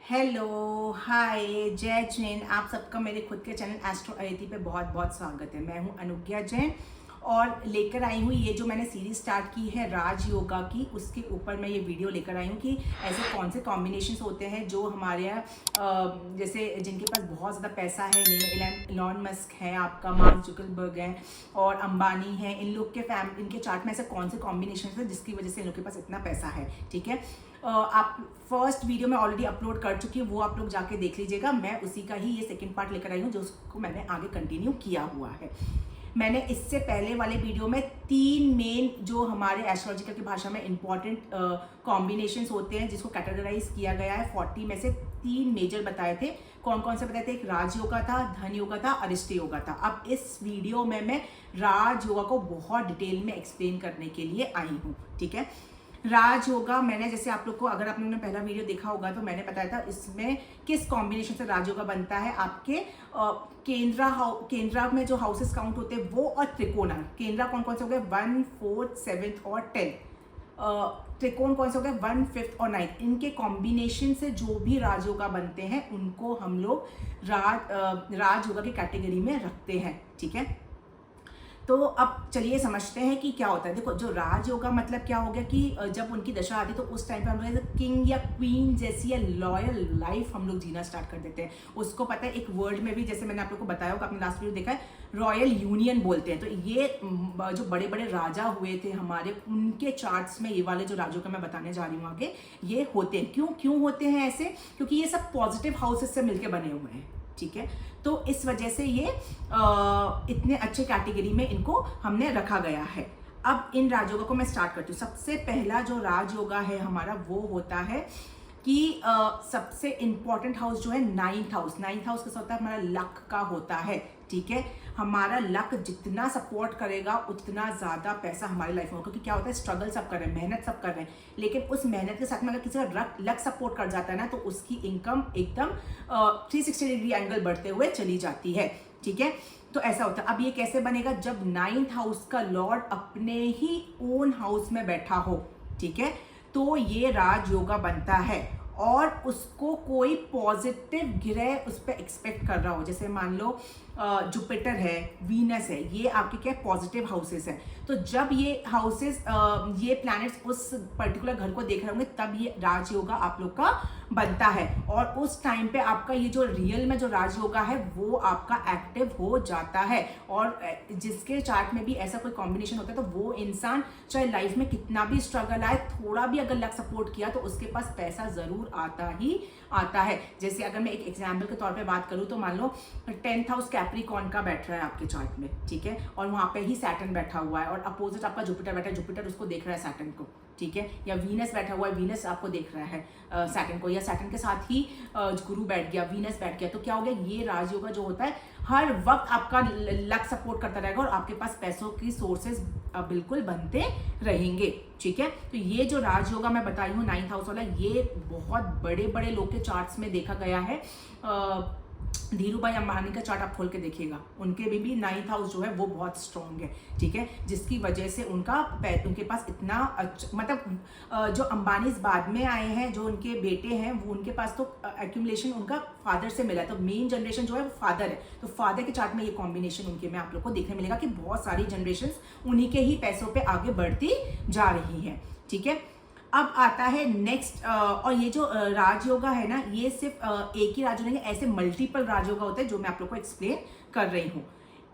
Hello, हाय, जय जैन। आप सबका मेरे खुद के चैनल एस्ट्रो अयति पे बहुत बहुत स्वागत है। मैं हूं अनुज्ञा जैन और लेकर आई हूं ये जो मैंने सीरीज स्टार्ट की है राज योगा की, उसके ऊपर मैं ये वीडियो लेकर आई हूं कि ऐसे कौन से कॉम्बिनेशंस होते हैं जो हमारे यहाँ जैसे जिनके पास बहुत ज़्यादा पैसा है। इलॉन मस्क है, आपका मार्क जुकरबर्ग है और अंबानी है। इन लोग के इनके चार्ट में ऐसे कौन से कॉम्बिनेशन है जिसकी वजह से इन लोग के पास इतना पैसा है। ठीक है, आप फर्स्ट वीडियो में ऑलरेडी अपलोड कर चुकी हूँ, वो आप लोग जाके देख लीजिएगा। मैं उसी का ही ये सेकंड पार्ट लेकर आई हूँ जो उसको मैंने आगे कंटिन्यू किया हुआ है। मैंने इससे पहले वाले वीडियो में 3 मेन जो हमारे एस्ट्रोलॉजिकल की भाषा में इंपॉर्टेंट कॉम्बिनेशंस होते हैं जिसको कैटेगराइज किया गया है 40 में से 3 मेजर बताए थे। कौन कौन से बताए थे? एक राज योगा था, धन योगा था, अरिष्ट योगा था। अब इस वीडियो में मैं राज योगा को बहुत डिटेल में एक्सप्लेन करने के लिए आई हूँ। ठीक है, राज योगा मैंने जैसे आप लोग को, अगर आप लोगों ने पहला वीडियो देखा होगा तो मैंने बताया था इसमें किस कॉम्बिनेशन से राज योगा बनता है। आपके केंद्रा में जो हाउसेस काउंट होते हैं वो, और त्रिकोणा। केंद्रा कौन कौन से हो गए? 1, 4, 7 और 10। त्रिकोण कौन से हो गए? 1, 5 और 9। इनके कॉम्बिनेशन से जो भी राज योगा बनते हैं उनको हम लोग राज योगा की कैटेगरी में रखते हैं। ठीक है, तो अब चलिए समझते हैं कि क्या होता है। देखो, जो राज योगा मतलब क्या हो गया कि जब उनकी दशा आती है तो उस टाइम पे हम लोग किंग या क्वीन जैसी या लॉयल लाइफ हम लोग जीना स्टार्ट कर देते हैं। उसको पता है, एक वर्ड में भी जैसे मैंने आप लोग को बताया होगा, आपने लास्ट वीडियो देखा है, रॉयल यूनियन बोलते हैं। तो ये जो बड़े बड़े राजा हुए थे हमारे, उनके चार्ट्स में ये वाले जो राजों का मैं बताने जा रही हूँ आगे, ये होते हैं। क्यों होते हैं ऐसे? क्योंकि ये सब पॉजिटिव हाउसेस से मिलकर बने हुए हैं। ठीक है, तो इस वजह से ये इतने अच्छे कैटेगरी में इनको हमने रखा गया है। अब इन राजयोगा को मैं स्टार्ट करती हूँ। सबसे पहला जो राजयोगा है हमारा वो होता है कि सबसे इंपॉर्टेंट हाउस जो है 9th हाउस। 9th हाउस कैसा होता है? हमारा लक का होता है। ठीक है, हमारा लक जितना सपोर्ट करेगा उतना ज्यादा पैसा हमारी लाइफ में होगा। क्योंकि क्या होता है, स्ट्रगल सब कर रहे हैं, मेहनत सब कर रहे हैं, लेकिन उस मेहनत के साथ में अगर किसी का लक सपोर्ट कर जाता है ना तो उसकी इनकम एकदम 360 डिग्री एंगल बढ़ते हुए चली जाती है। ठीक है, तो ऐसा होता है। अब ये कैसे बनेगा? जब 9th हाउस का लॉर्ड अपने ही ओन हाउस में बैठा हो। ठीक है, तो ये राज योगा बनता है और उसको कोई पॉजिटिव ग्रह उस पर एक्सपेक्ट कर रहा हो। जैसे मान लो जुपिटर है, वीनस है, ये आपके क्या पॉजिटिव हाउसेस हैं। तो जब ये हाउसेस, ये प्लैनेट्स उस पर्टिकुलर घर को देख रहे होंगे तब ये राज योगा आप लोग का बनता है। और उस टाइम पे आपका ये जो रियल में जो राज योगा है वो आपका एक्टिव हो जाता है। और जिसके चार्ट में भी ऐसा कोई कॉम्बिनेशन होता है तो वो इंसान चाहे लाइफ में कितना भी स्ट्रगल आए, थोड़ा भी अगर लक सपोर्ट किया तो उसके पास पैसा जरूर आता ही आता है। जैसे अगर मैं एक एग्जाम्पल के तौर पे बात करूं तो मान लो 10th हाउस कैप्रिकॉर्न का बैठ रहा है आपके चार्ट में। ठीक है, और वहां पे ही सैटर्न बैठा हुआ है और अपोजिट आपका जुपिटर बैठा है, जुपिटर उसको देख रहा है सैटर्न को। ठीक है, या वीनस बैठा हुआ है, वीनस आपको देख रहा है सैटर्न को, या सैटर्न के साथ ही गुरु बैठ गया, वीनस बैठ गया। तो क्या हो गया, ये राजयोगा जो होता है हर वक्त आपका लक सपोर्ट करता रहेगा और आपके पास पैसों की सोर्सेज बिल्कुल बनते रहेंगे। ठीक है, तो ये जो राजयोगा मैं बताई हूँ 9th हाउस वाला, ये बहुत बड़े बड़े लोग के चार्ट्स में देखा गया है। धीरू भाई अंबानी का चार्ट आप खोल के देखिएगा, उनके भी 9th हाउस जो है वो बहुत स्ट्रॉन्ग है। ठीक है, जिसकी वजह से उनके पास इतना मतलब जो अंबानी बाद में आए हैं, जो उनके बेटे हैं, वो उनके पास तो एक्यूमुलेशन उनका फादर से मिला है। तो मेन जनरेशन जो है वो फादर है। तो फादर के चार्ट में ये कॉम्बिनेशन उनके में आप लोग को देखने मिलेगा कि बहुत सारी जनरेशन उन्हीं के ही पैसों पे आगे बढ़ती जा रही है। ठीक है, अब आता है नेक्स्ट, और ये जो राजयोगा है ना, ये सिर्फ एक ही राजयोगा नहीं, ऐसे मल्टीपल राजयोगा होते हैं जो मैं आप लोग को एक्सप्लेन कर रही हूँ।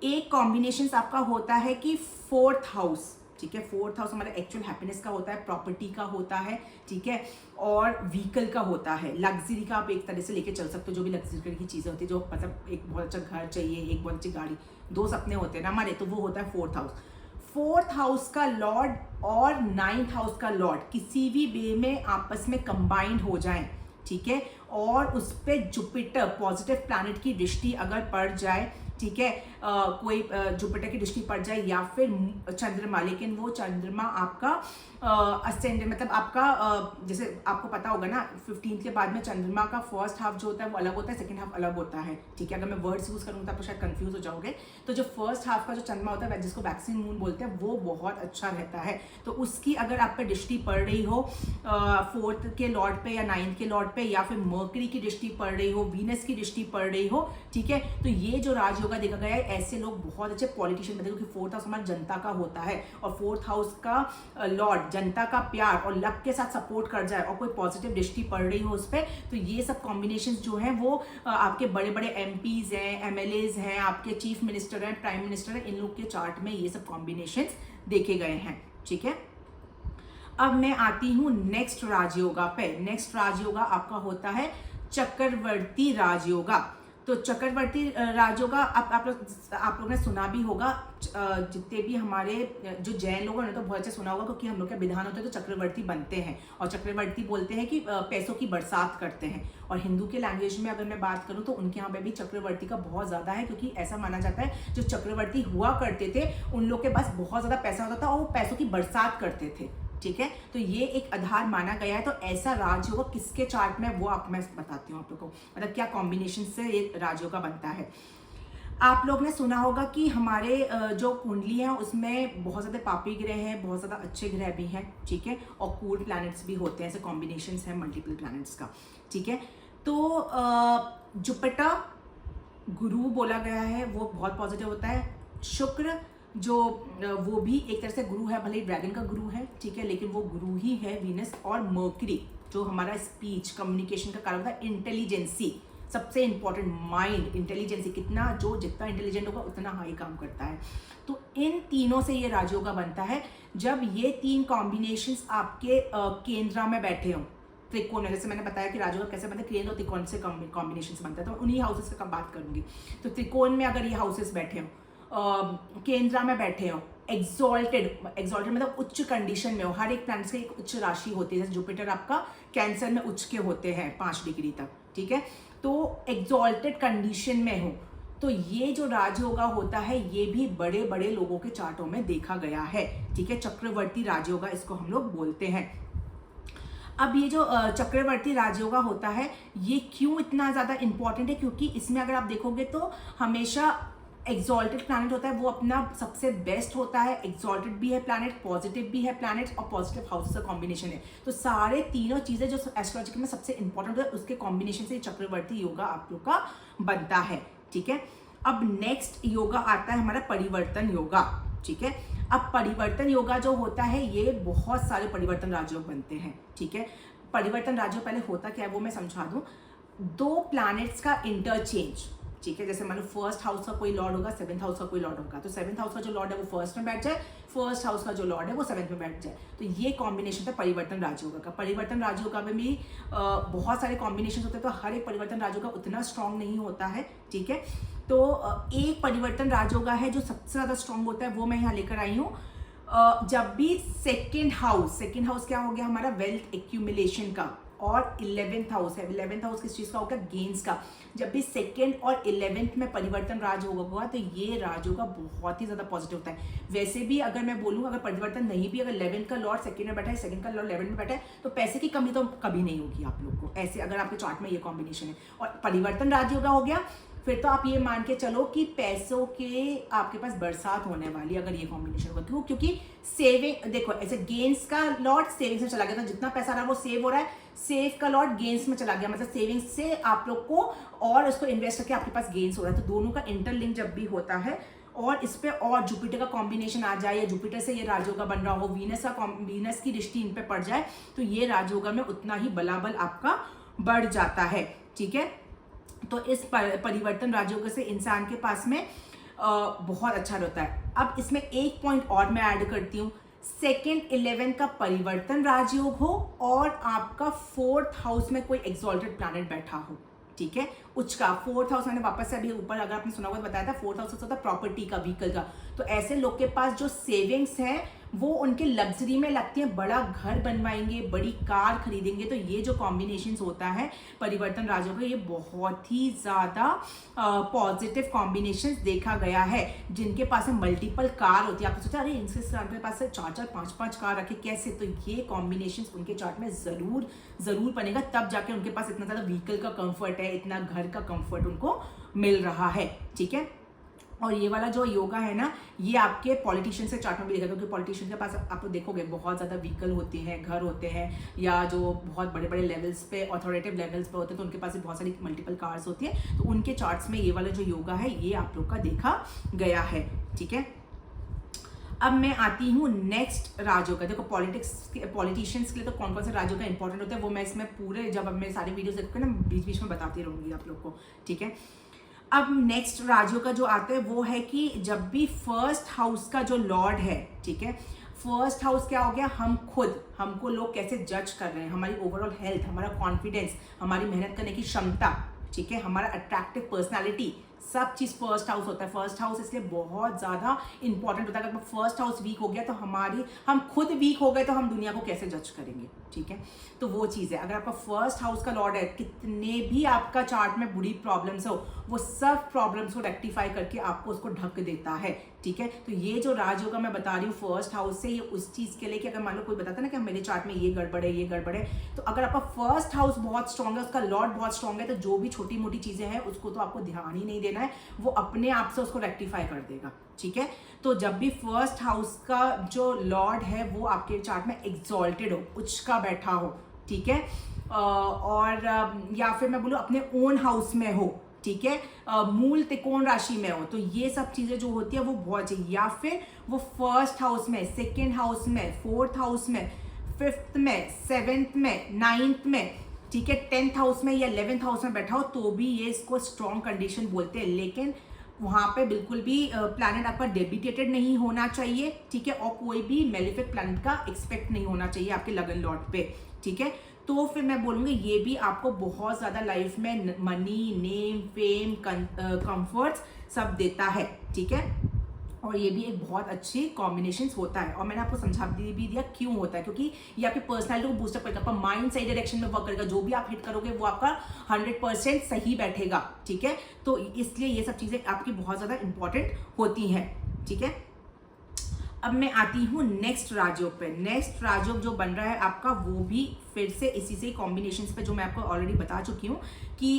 एक कॉम्बिनेशन आपका होता है कि 4th हाउस। ठीक है, 4th हाउस हमारा एक्चुअल हैप्पीनेस का होता है, प्रॉपर्टी का होता है। ठीक है, और व्हीकल का होता है, लग्जरी का आप एक तरह से लेके चल सकते हो। जो भी लग्जरी की चीजें होती है, जो मतलब एक बहुत अच्छा घर चाहिए, एक बहुत अच्छी गाड़ी, 2 सपने होते हैं ना हमारे, तो वो होता है 4th हाउस। 4th हाउस का लॉर्ड और 9th हाउस का लॉर्ड किसी भी वे में आपस में कंबाइंड हो जाएं। ठीक है, और उस पे जुपिटर पॉजिटिव प्लैनेट की दृष्टि अगर पड़ जाए ठीक है, कोई जुपिटर की दृष्टि पड़ जाए या फिर चंद्रमा, लेकिन वो चंद्रमा आपका असेंड मतलब आपका जैसे आपको पता होगा ना 15 के बाद में चंद्रमा का फर्स्ट हाफ जो होता है वो अलग होता है, सेकंड हाफ अलग होता है, ठीक है। अगर मैं वर्ड्स यूज करूँगा तो आप शायद कंफ्यूज हो जाओगे। तो जो फर्स्ट हाफ का जो चंद्रमा होता है जिसको वैक्सीन मून बोलते हैं वो बहुत अच्छा रहता है। तो उसकी अगर आप पे दृष्टि पड़ रही हो 4th के लॉर्ड पे या 9th के लॉर्ड पे या फिर मर्करी की दृष्टि पड़ रही हो, वीनस की दृष्टि पड़ रही हो, ठीक है, तो ये जो राजयोगा देखा गया है ऐसे लोग बहुत अच्छे पॉलिटिशियन बनते हैं, क्योंकि 4th हाउस हमारा जनता का होता है और 4th हाउस का लॉर्ड जनता का प्यार और लक के साथ सपोर्ट कर जाए और कोई पॉजिटिव दृष्टि पड़ रही हो उस पर, तो ये सब कॉम्बिनेशन जो है वो आपके बड़े बड़े एमपीज हैं, एमएलएज हैं, आपके चीफ मिनिस्टर हैं, प्राइम मिनिस्टर हैं, इन लोग के चार्ट में ये सब कॉम्बिनेशन देखे गए हैं, ठीक है। अब मैं आती हूं नेक्स्ट राजयोगा पे। नेक्स्ट राजयोगा आपका होता है चक्रवर्ती राजयोगा। तो चक्रवर्ती राजयोगा आप लोग ने सुना भी होगा, जितने भी हमारे जो जैन लोगों ने तो बहुत अच्छा सुना होगा, क्योंकि हम लोग के विधान होते हैं तो चक्रवर्ती बनते हैं और चक्रवर्ती बोलते हैं कि पैसों की बरसात करते हैं। और हिंदू के लैंग्वेज में अगर मैं बात करूं तो उनके यहाँ पे भी चक्रवर्ती का बहुत ज़्यादा है, क्योंकि ऐसा माना जाता है जो चक्रवर्ती हुआ करते थे उन लोग के पास बहुत ज़्यादा पैसा होता था और वो पैसों की बरसात करते थे, ठीक है। तो ये एक आधार माना गया है। तो ऐसा राजयोग किसके चार्ट में वो मैं बताती हूँ आप लोग को, मतलब क्या कॉम्बिनेशन से ये राजयोग बनता है। आप लोग ने सुना होगा कि हमारे जो कुंडली है उसमें बहुत ज़्यादा पापी ग्रह हैं, बहुत ज़्यादा अच्छे ग्रह भी हैं, ठीक है, और कूल प्लैनेट्स भी होते हैं, ऐसे कॉम्बिनेशंस हैं मल्टीपल प्लैनेट्स का, ठीक है। तो जुपिटर गुरु बोला गया है वो बहुत पॉजिटिव होता है। शुक्र जो वो भी एक तरह से गुरु है, भले ही ड्रैगन का गुरु है, ठीक है, लेकिन वो गुरु ही है। वीनस और मर्करी जो हमारा स्पीच कम्युनिकेशन का कारण होता है, इंटेलिजेंसी सबसे इंपॉर्टेंट, माइंड इंटेलिजेंसी, जितना इंटेलिजेंट होगा उतना हाई काम करता है। तो इन तीनों से ये राजयोगा बनता है। जब ये तीन कॉम्बिनेशंस आपके केंद्र में बैठे हों, त्रिकोण में, जैसे मैंने बताया कि राजयोगा कैसे बनता है, केंद्र और त्रिकोण से कॉम्बिनेशंस बनता है, तो उन्हीं हाउसेस का बात करूंगी। तो त्रिकोण में अगर ये हाउसेस बैठे हों, केंद्र में बैठे हो, एक्सॉल्टेड मतलब उच्च कंडीशन में हो, हर एक प्लैनेट की एक उच्च राशि होती है। जैसे जुपिटर आपका कैंसर में उच्च के होते हैं 5 डिग्री तक, ठीक है, तो एक्सॉल्टेड कंडीशन में हो, तो ये जो राजयोगा होता है ये भी बड़े बड़े लोगों के चार्टों में देखा गया है, ठीक है। चक्रवर्ती राजयोगा इसको हम लोग बोलते हैं। अब ये जो चक्रवर्ती राजयोगा होता है ये क्यों इतना ज़्यादा इंपॉर्टेंट है, क्योंकि इसमें अगर आप देखोगे तो हमेशा एक्सॉल्टेड प्लैनेट होता है वो अपना सबसे बेस्ट होता है। एक्सॉल्टेड भी है प्लैनेट, पॉजिटिव भी है प्लैनेट और पॉजिटिव हाउस का कॉम्बिनेशन है। तो सारे तीनों चीज़ें जो एस्ट्रोलॉजी में सबसे इंपॉर्टेंट है उसके कॉम्बिनेशन से चक्रवर्ती योगा आप लोग का बनता है, ठीक है। अब नेक्स्ट योगा आता है हमारा परिवर्तन योगा, ठीक है। अब परिवर्तन योगा जो होता है ये बहुत सारे परिवर्तन राजयोग बनते हैं, ठीक है। परिवर्तन राजयोग पहले होता क्या है वो मैं समझा दूं। 2 प्लैनेट्स का इंटरचेंज, ठीक है, जैसे मान लो फर्स्ट हाउस का कोई लॉर्ड होगा, 7th हाउस का कोई लॉर्ड होगा, तो 7th हाउस का जो लॉर्ड है वो फर्स्ट में बैठ जाए, फर्स्ट हाउस का जो लॉर्ड है वो 7th में बैठ जाए, तो ये कॉम्बिनेशन था परिवर्तन राजयोग का। परिवर्तन राजयोग में भी बहुत सारे कॉम्बिनेशन होते हैं, तो हर एक परिवर्तन राजयोग उतना स्ट्रांग नहीं होता है, ठीक है। तो एक परिवर्तन राजयोग है जो सबसे ज़्यादा स्ट्रांग होता है, वो मैं यहाँ लेकर आई हूँ। जब भी सेकेंड हाउस क्या हो गया हमारा, वेल्थ एक्यूमुलेशन का, और 11th हाउस है, 11th हाउस किस चीज़ का होगा, गेन्स का। जब भी 2nd और 11th में परिवर्तन राजयोग होगा तो ये राजयोग बहुत ही ज़्यादा पॉजिटिव होता है। वैसे भी अगर मैं बोलूँ अगर परिवर्तन नहीं भी, अगर 11th का लॉर्ड 2nd में बैठा है, 2nd का लॉर्ड 11th में बैठा है, तो पैसे की कमी तो कभी नहीं होगी आप लोग को, ऐसे अगर आपके चार्ट में ये कॉम्बिनेशन है। और परिवर्तन राजयोग हो गया फिर तो आप ये मान के चलो कि पैसों के आपके पास बरसात होने वाली अगर ये कॉम्बिनेशन होगा। क्यों? क्योंकि सेविंग, देखो ऐसे गेन्स का लॉर्ड सेविंग्स में चला गया, तो जितना पैसा रहा वो सेव हो रहा है, सेव का लॉर्ड गेन्स में चला गया, मतलब सेविंग्स से आप लोग को और उसको इन्वेस्ट करके आपके पास गेन्स हो रहा है। तो दोनों का इंटरलिंक जब भी होता है और इस पे और जुपिटर का कॉम्बिनेशन आ जाए या जुपिटर से ये राजयोगा बन रहा हो, वीनस की दृष्टि इन पे पड़ जाए, तो ये राजयोगा में उतना ही बलाबल आपका बढ़ जाता है, ठीक है। तो इस परिवर्तन राजयोग से इंसान के पास में बहुत अच्छा रहता है। अब इसमें एक पॉइंट और मैं ऐड करती हूँ, 2nd 11 का परिवर्तन राजयोग हो और आपका 4th हाउस में कोई एक्सॉल्टेड प्लैनेट बैठा हो, ठीक है, उच्च का। 4th हाउस मैंने वापस से अभी ऊपर अगर आपने सुना होगा बताया था, 4th हाउस होता है प्रॉपर्टी का, व्हीकल का। तो ऐसे लोग के पास जो सेविंग्स हैं वो उनके लग्जरी में लगते हैं, बड़ा घर बनवाएंगे, बड़ी कार खरीदेंगे। तो ये जो कॉम्बिनेशंस होता है परिवर्तन राजयोग का, ये बहुत ही ज़्यादा पॉजिटिव कॉम्बिनेशंस देखा गया है। जिनके पास में मल्टीपल कार होती है, आपने सोचा अरे इनके पास 4-4 5-5 कार रखे कैसे, तो ये कॉम्बिनेशंस उनके चार्ट में ज़रूर बनेगा, तब जाके उनके पास इतना ज़्यादा व्हीकल का कंफर्ट है, इतना घर का कंफर्ट उनको मिल रहा है। ठीक है, और ये वाला जो योगा है ना, ये आपके पॉलिटिशियन से चार्ट में भी देखा, क्योंकि पॉलिटिशियन के पास आप देखोगे बहुत ज़्यादा व्हीकल होते हैं, घर होते हैं, या जो बहुत बड़े बड़े लेवल्स पे ऑथोरेटिव लेवल्स पे होते हैं, तो उनके पास भी बहुत सारी मल्टीपल कार्स होती है। तो उनके चार्ट्स में ये वाला जो योगा है ये आप लोग का देखा गया है। ठीक है, अब मैं आती हूँ नेक्स्ट राजयोग। देखो पॉलिटिशियंस के लिए तो कौन कौन से राजयोग का इंपॉर्टेंट होता है वो मैं इसमें पूरे, जब अब मैं सारे वीडियोस देखूंगा ना, बीच बीच में बताती रहूंगी आप लोग को। ठीक है, अब नेक्स्ट राजयोग का जो आता है वो है कि जब भी फर्स्ट हाउस का जो लॉर्ड है, ठीक है, फर्स्ट हाउस क्या हो गया, हमको लोग कैसे जज कर रहे हैं, हमारी ओवरऑल हेल्थ, हमारा कॉन्फिडेंस, हमारी मेहनत करने की क्षमता, ठीक है, हमारा अट्रैक्टिव पर्सनालिटी, सब चीज़ फर्स्ट हाउस होता है। फर्स्ट हाउस इसलिए बहुत ज़्यादा इंपॉर्टेंट होता है। अगर फर्स्ट हाउस वीक हो गया तो हम खुद वीक हो गए तो हम दुनिया को कैसे जज करेंगे। ठीक है, तो वो चीज़ है। अगर आपका फर्स्ट हाउस का लॉर्ड है, कितने भी आपका चार्ट में बुरी प्रॉब्लम्स हो, वो सब प्रॉब्लम्स को रेक्टिफाई करके आपको उसको ढक देता है। ठीक है, तो ये जो राजयोग मैं बता रही हूँ फर्स्ट हाउस से, ये उस चीज़ के लिए कि अगर मान लो कोई बताता ना कि मेरे चार्ट में ये गड़बड़ है, तो अगर आपका फर्स्ट हाउस बहुत स्ट्रॉन्ग है, उसका लॉर्ड बहुत स्ट्रॉन्ग है, तो जो भी छोटी मोटी चीज़ें हैं उसको तो आपको ध्यान ही नहीं देना है, वो अपने आप से उसको रेक्टिफाई कर देगा। ठीक है, तो जब भी फर्स्ट हाउस का जो लॉर्ड है वो आपके चार्ट में एक्सॉल्टेड हो, उच्च का बैठा हो, ठीक है, और या फिर मैं बोलूँ अपने ओन हाउस में हो, ठीक है, मूल त्रिकोण राशि में हो, तो ये सब चीजें जो होती है वो बहुत चाहिए। या फिर वो फर्स्ट हाउस में, सेकेंड हाउस में, फोर्थ हाउस में, फिफ्थ में, सेवेंथ में, नाइन्थ में, ठीक है, 10th हाउस में या 11th हाउस में बैठा हो, तो भी ये इसको स्ट्रॉन्ग कंडीशन बोलते हैं। लेकिन वहां पे बिल्कुल भी प्लैनेट आपका डेबिटेटेड नहीं होना चाहिए, ठीक है, और कोई भी मेलिफिक प्लैनेट का एक्सपेक्ट नहीं होना चाहिए आपके लगन लॉट पे। ठीक है, तो फिर मैं बोलूँगी ये भी आपको बहुत ज़्यादा लाइफ में मनी, नेम, फेम, कंफर्ट्स सब देता है। ठीक है, और ये भी एक बहुत अच्छी कॉम्बिनेशन होता है। और मैंने आपको समझा भी दिया क्यों होता है, क्योंकि ये आपकी पर्सनैलिटी को बूस्टअप करेगा, आपका माइंड सही डायरेक्शन में वर्क करेगा, जो भी आप हिट करोगे वो आपका 100% सही बैठेगा। ठीक है, तो इसलिए ये सब चीज़ें आपकी बहुत ज़्यादा इंपॉर्टेंट होती हैं। ठीक है, अब मैं आती हूँ नेक्स्ट राजयोग पे। नेक्स्ट राजयोग जो बन रहा है आपका, वो भी फिर से इसी से कॉम्बिनेशंस पे जो मैं आपको ऑलरेडी बता चुकी हूँ कि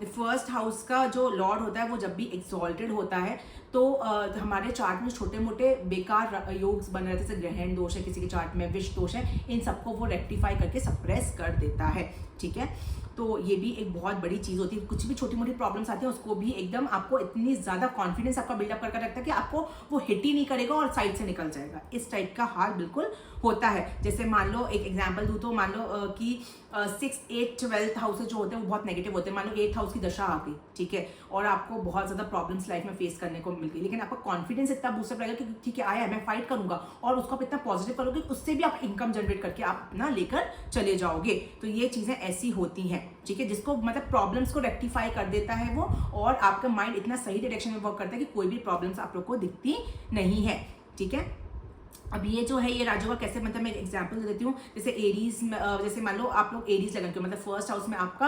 फर्स्ट हाउस का जो लॉर्ड होता है वो जब भी एक्सॉल्टेड होता है तो हमारे चार्ट में छोटे मोटे बेकार योग्स बन रहे थे, जैसे ग्रहण दोष है किसी के चार्ट में, विष दोष है, इन सबको वो रेक्टिफाई करके सप्रेस कर देता है। ठीक है, तो ये भी एक बहुत बड़ी चीज़ होती है। कुछ भी छोटी मोटी प्रॉब्लम्स आती हैं उसको भी एकदम आपको इतनी ज़्यादा कॉन्फिडेंस आपका बिल्डअप करके रखता है कि आपको वो हिट ही नहीं करेगा और साइड से निकल जाएगा। इस टाइप का हाल बिल्कुल होता है। जैसे मान लो एक एग्जांपल दूँ तो मान लो कि 6, 8, 12th हाउस जो होते हैं वो बहुत नेगेटिव होते हैं। मान लो 8th हाउस की दशा आ गई, ठीक है, और आपको बहुत ज़्यादा प्रॉब्लम्स लाइफ में फेस करने को मिल गई, लेकिन आपका कॉन्फिडेंस इतना बूस्टअप रहेगा कि ठीक है आया है, मैं फाइट करूंगा, और उसको आप इतना पॉजिटिव करोगे उससे भी आप इनकम जनरेट करके आप अपना लेकर चले जाओगे। तो ये चीज़ें ऐसी होती हैं, ठीक है, जिसको मतलब प्रॉब्लम्स को रेक्टिफाई कर देता है वो, और आपका माइंड इतना सही डायरेक्शन में वर्क करता है कि कोई भी प्रॉब्लम्स आप लोग को दिखती नहीं है। ठीक है, अब ये जो है ये राजयोग का कैसे, मतलब मैं एक एग्जांपल दे देती हूँ। जैसे एरीज में, जैसे मान लो आप लोग एरीज लगन के, मतलब फर्स्ट हाउस में आपका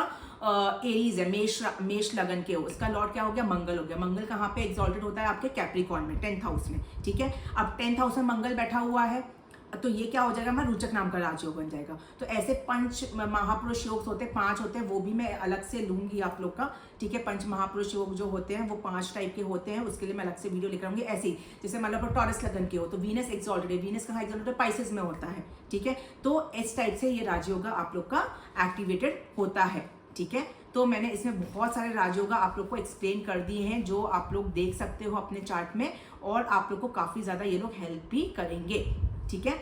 एरीज है, मेष लगन के हो, इसका लॉर्ड क्या हो गया, मंगल हो गया। मंगल कहाँ पे एक्सॉल्टेड होता है, आपके कैप्रिकॉर्न में, 10th हाउस में। ठीक है, अब 10th हाउस में मंगल बैठा हुआ है, तो ये क्या हो जाएगा, हमारा रोचक नाम का राजयोग बन जाएगा। तो ऐसे 5 महापुरुष योग होते हैं, 5 होते हैं, वो भी मैं अलग से लूंगी आप लोग का। ठीक है, 5 महापुरुष योग जो होते हैं वो 5 टाइप के होते हैं, उसके लिए मैं अलग से वीडियो लेकर आऊंगी। ऐसे ही जैसे मान लो टॉरस लगन के हो तो वीनस एक्सॉल्टेड है, वीनस कहाँ एक्सॉल्टेड है, पाइसेस में होता है। ठीक है, तो इस टाइप से ये राजयोग आप लोग का एक्टिवेटेड होता है। ठीक है, तो मैंने इसमें बहुत सारे राजयोग आप लोग को एक्सप्लेन कर दिए हैं, जो आप लोग देख सकते हो अपने चार्ट में, और आप लोग को काफ़ी ज़्यादा ये लोग हेल्प भी करेंगे। ठीक है,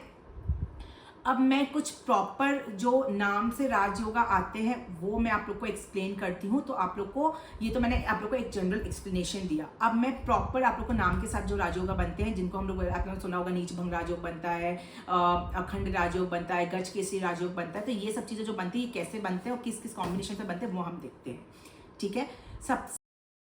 अब मैं कुछ प्रॉपर जो नाम से राजयोगा आते हैं वो मैं आप लोग को एक्सप्लेन करती हूँ। तो आप लोग को ये तो मैंने आप लोग को एक जनरल एक्सप्लेनेशन दिया। अब मैं प्रॉपर आप लोग को नाम के साथ जो राजयोगा बनते हैं, जिनको हम लोग, आप लोगों ने सुना होगा, नीच भंग राजयोग बनता है, अखंड राजयोग बनता है, गज केसरी राजयोग बनता है, तो ये सब चीज़ें जो बनती है कैसे बनते हैं और किस किस कॉम्बिनेशन से बनते हैं वो हम देखते हैं। ठीक है, सब